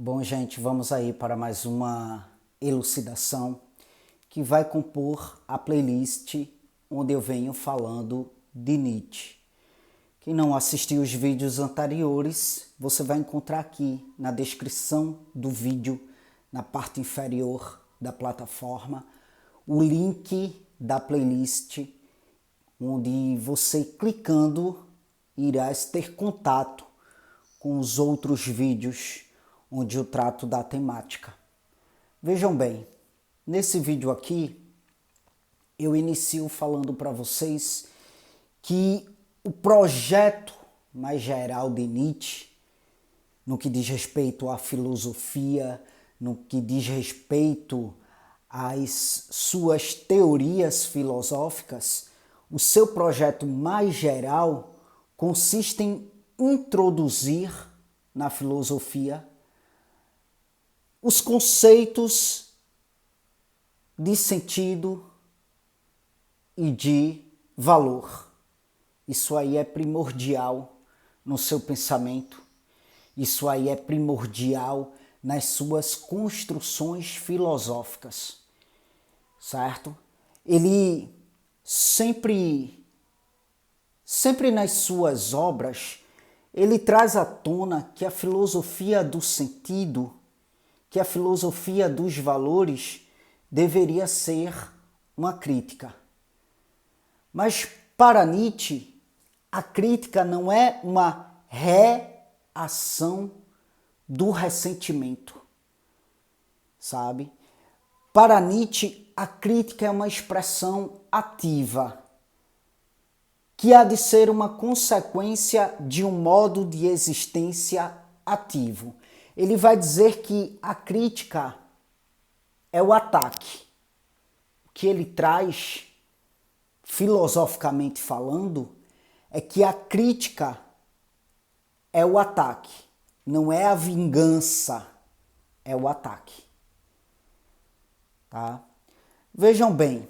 Bom, gente, vamos aí para mais uma elucidação que vai compor a playlist onde eu venho falando de Nietzsche. Quem não assistiu os vídeos anteriores, você vai encontrar aqui na descrição do vídeo, na parte inferior da plataforma, o link da playlist, onde você clicando irás ter contato com os outros vídeos onde eu trato da temática. Vejam bem, nesse vídeo aqui eu inicio falando para vocês que o projeto mais geral de Nietzsche, no que diz respeito à filosofia, no que diz respeito às suas teorias filosóficas, o seu projeto mais geral consiste em introduzir na filosofia os conceitos de sentido e de valor. Isso aí é primordial no seu pensamento, isso aí é primordial nas suas construções filosóficas, certo? Ele sempre nas suas obras, ele traz à tona que a filosofia do sentido, que a filosofia dos valores deveria ser uma crítica. Mas para Nietzsche, a crítica não é uma reação do ressentimento, sabe? Para Nietzsche, a crítica é uma expressão ativa, que há de ser uma consequência de um modo de existência ativo. Ele vai dizer que a crítica é o ataque. O que ele traz, filosoficamente falando, é que a crítica é o ataque, não é a vingança, é o ataque. Tá? Vejam bem,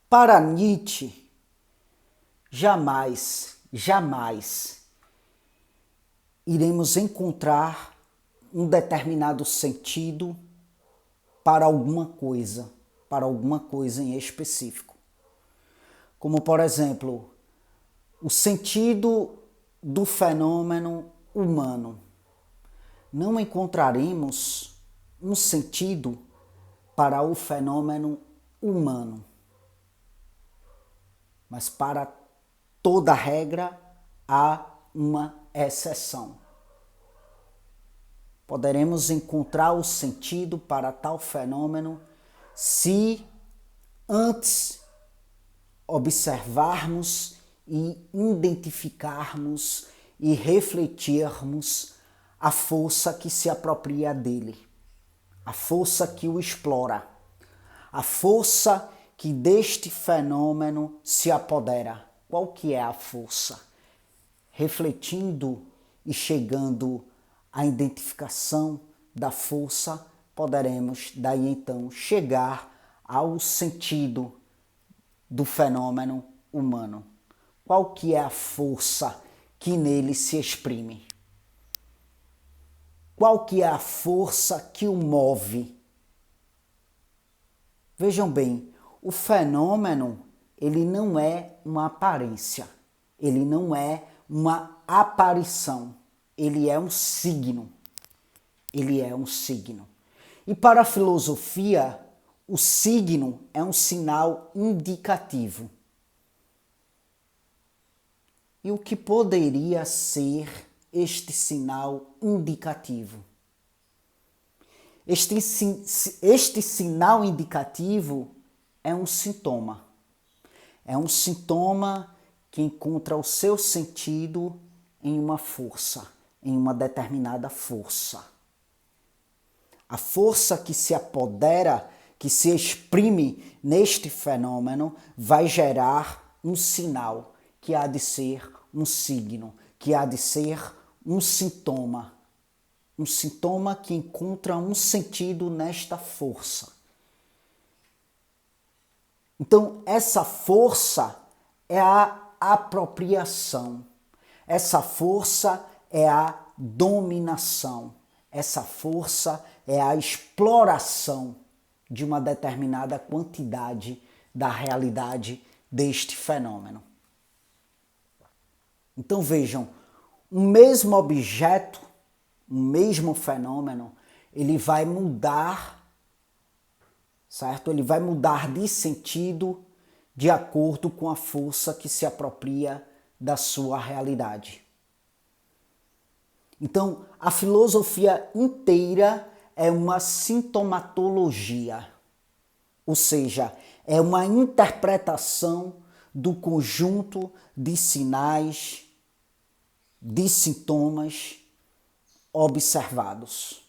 para Nietzsche, jamais iremos encontrar um determinado sentido para alguma coisa em específico. Como, por exemplo, o sentido do fenômeno humano. Não encontraremos um sentido para o fenômeno humano. Mas para toda regra há uma exceção. Poderemos encontrar o sentido para tal fenômeno se antes observarmos e identificarmos e refletirmos a força que se apropria dele, a força que o explora, a força que deste fenômeno se apodera. Qual que é a força? Refletindo e chegando à identificação da força, poderemos daí então chegar ao sentido do fenômeno humano. Qual que é a força que nele se exprime? Qual que é a força que o move? Vejam bem, o fenômeno, ele não é uma aparência, ele não é uma aparição, ele é um signo. Ele é um signo. E para a filosofia, o signo é um sinal indicativo. E o que poderia ser este sinal indicativo? Este sinal indicativo é um sintoma. É um sintoma que encontra o seu sentido em uma força, em uma determinada força. A força que se apodera, que se exprime neste fenômeno, vai gerar um sinal, que há de ser um signo, que há de ser um sintoma que encontra um sentido nesta força. Então, essa força é a apropriação, essa força é a dominação. essa força é a exploração de uma determinada quantidade da realidade deste fenômeno. Então vejam, um mesmo objeto, um mesmo fenômeno, ele vai mudar, certo? Ele vai mudar de sentido de acordo com a força que se apropria da sua realidade. Então, a filosofia inteira é uma sintomatologia, ou seja, é uma interpretação do conjunto de sinais, de sintomas observados,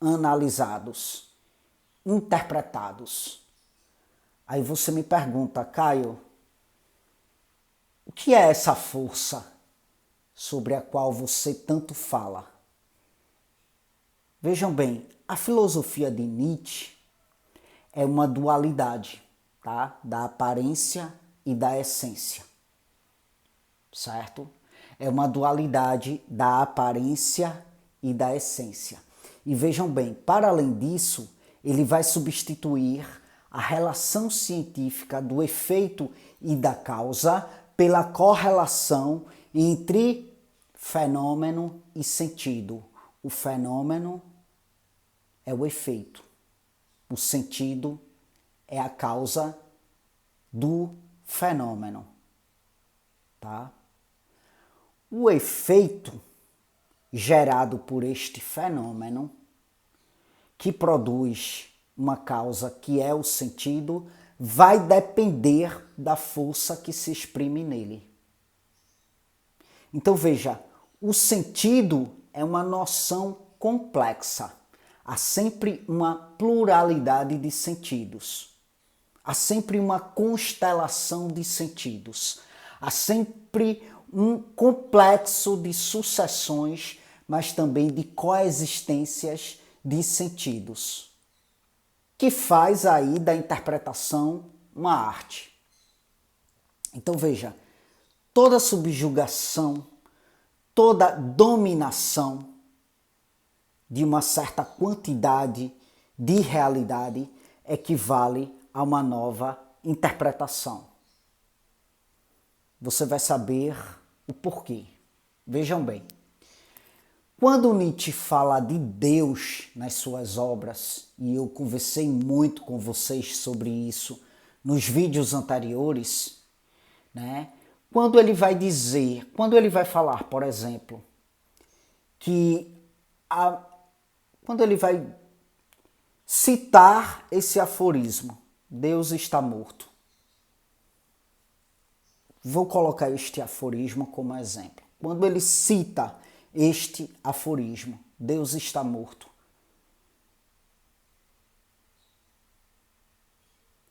analisados, interpretados. Aí você me pergunta, Caio, o que é essa força sobre a qual você tanto fala? Vejam bem, a filosofia de Nietzsche é uma dualidade, tá? Da aparência e da essência, certo? É uma dualidade da aparência e da essência. E vejam bem, para além disso, ele vai substituir a relação científica do efeito e da causa pela correlação entre fenômeno e sentido. O fenômeno é o efeito. O sentido é a causa do fenômeno, tá? O efeito gerado por este fenômeno, que produz uma causa que é o sentido, vai depender da força que se exprime nele. Então veja, o sentido é uma noção complexa. Há sempre uma pluralidade de sentidos. Há sempre uma constelação de sentidos. Há sempre um complexo de sucessões, mas também de coexistências de sentidos, que faz aí da interpretação uma arte. Então veja, toda subjugação, toda dominação de uma certa quantidade de realidade equivale a uma nova interpretação. Você vai saber o porquê. Vejam bem, quando Nietzsche fala de Deus nas suas obras, e eu conversei muito com vocês sobre isso nos vídeos anteriores, né? Quando ele vai falar, por exemplo, quando ele vai citar esse aforismo, Deus está morto. Vou colocar este aforismo como exemplo. Quando ele cita este aforismo, Deus está morto,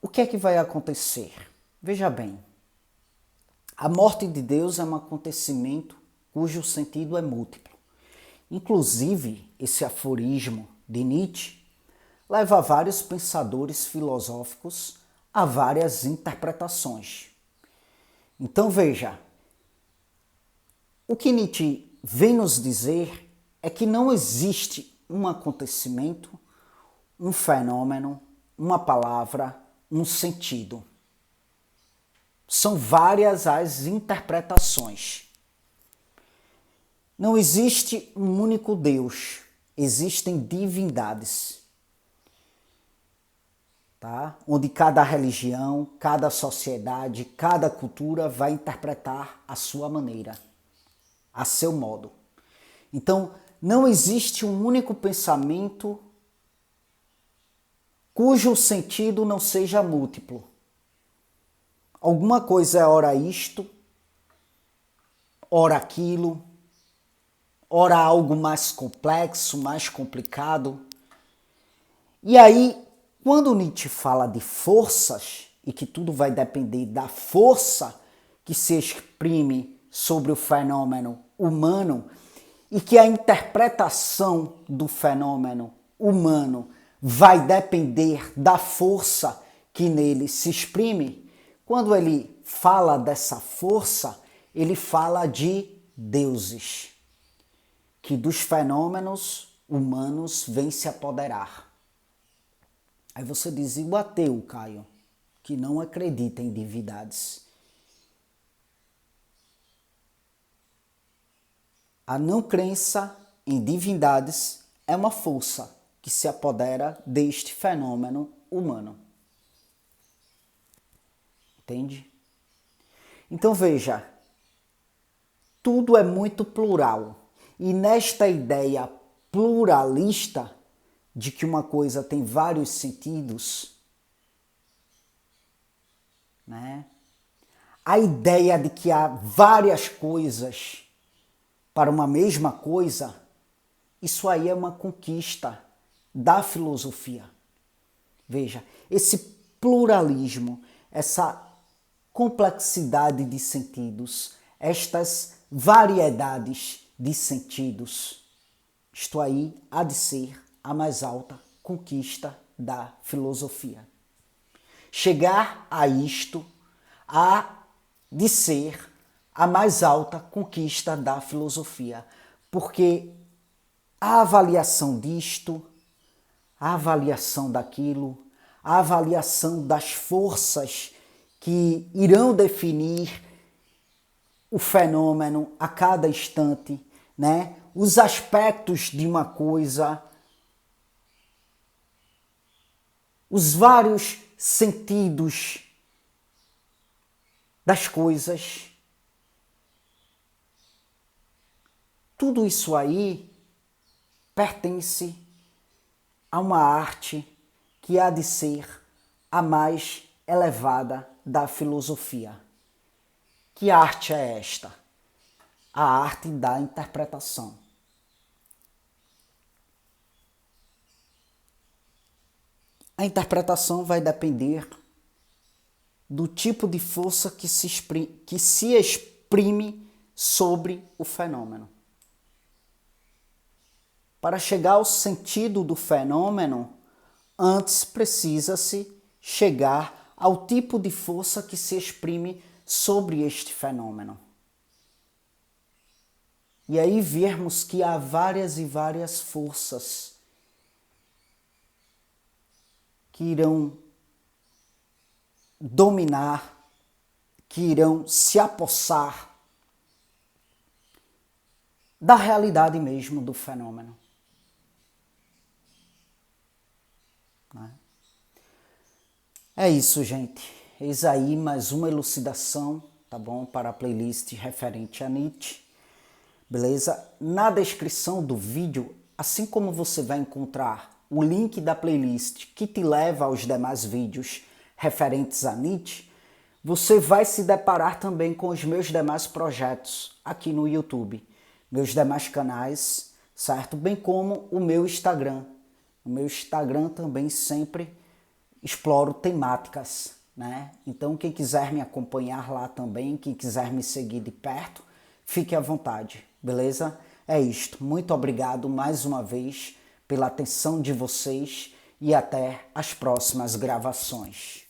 o que é que vai acontecer? Veja bem, a morte de Deus é um acontecimento cujo sentido é múltiplo. Inclusive, esse aforismo de Nietzsche leva vários pensadores filosóficos a várias interpretações. Então veja, o que Nietzsche vem nos dizer é que não existe um acontecimento, um fenômeno, uma palavra, um sentido. São várias as interpretações. Não existe um único Deus, existem divindades, tá? Onde cada religião, cada sociedade, cada cultura vai interpretar a sua maneira, a seu modo. Então, não existe um único pensamento cujo sentido não seja múltiplo. Alguma coisa é ora isto, ora aquilo, ora algo mais complexo, mais complicado. E aí, quando Nietzsche fala de forças, e que tudo vai depender da força que se exprime sobre o fenômeno humano, e que a interpretação do fenômeno humano vai depender da força que nele se exprime, quando ele fala dessa força, ele fala de deuses, que dos fenômenos humanos vêm se apoderar. Aí você diz, e o ateu, Caio, que não acredita em divindades? A não crença em divindades é uma força que se apodera deste fenômeno humano. Entende? Então veja, tudo é muito plural. E nesta ideia pluralista de que uma coisa tem vários sentidos, né? A ideia de que há várias coisas para uma mesma coisa, isso aí é uma conquista da filosofia. Veja, esse pluralismo, essa complexidade de sentidos, estas variedades de sentidos, isto aí há de ser a mais alta conquista da filosofia. Chegar a isto há de ser a mais alta conquista da filosofia, porque a avaliação disto, a avaliação daquilo, a avaliação das forças que irão definir o fenômeno a cada instante, né? Os aspectos de uma coisa, os vários sentidos das coisas, tudo isso aí pertence a uma arte que há de ser a mais elevada da filosofia. Que arte é esta? A arte da interpretação. A interpretação vai depender do tipo de força que se exprime sobre o fenômeno. Para chegar ao sentido do fenômeno, antes precisa-se chegar ao tipo de força que se exprime sobre este fenômeno. E aí vermos que há várias e várias forças que irão dominar, que irão se apossar da realidade mesmo do fenômeno. É isso, gente. Eis aí mais uma elucidação, tá bom? Para a playlist referente a Nietzsche. Beleza? Na descrição do vídeo, assim como você vai encontrar o link da playlist que te leva aos demais vídeos referentes a Nietzsche, você vai se deparar também com os meus demais projetos aqui no YouTube, meus demais canais, certo? Bem como o meu Instagram. O meu Instagram também sempre exploro temáticas, né? Então quem quiser me acompanhar lá também, quem quiser me seguir de perto, fique à vontade, beleza? É isto. Muito obrigado mais uma vez pela atenção de vocês e até as próximas gravações.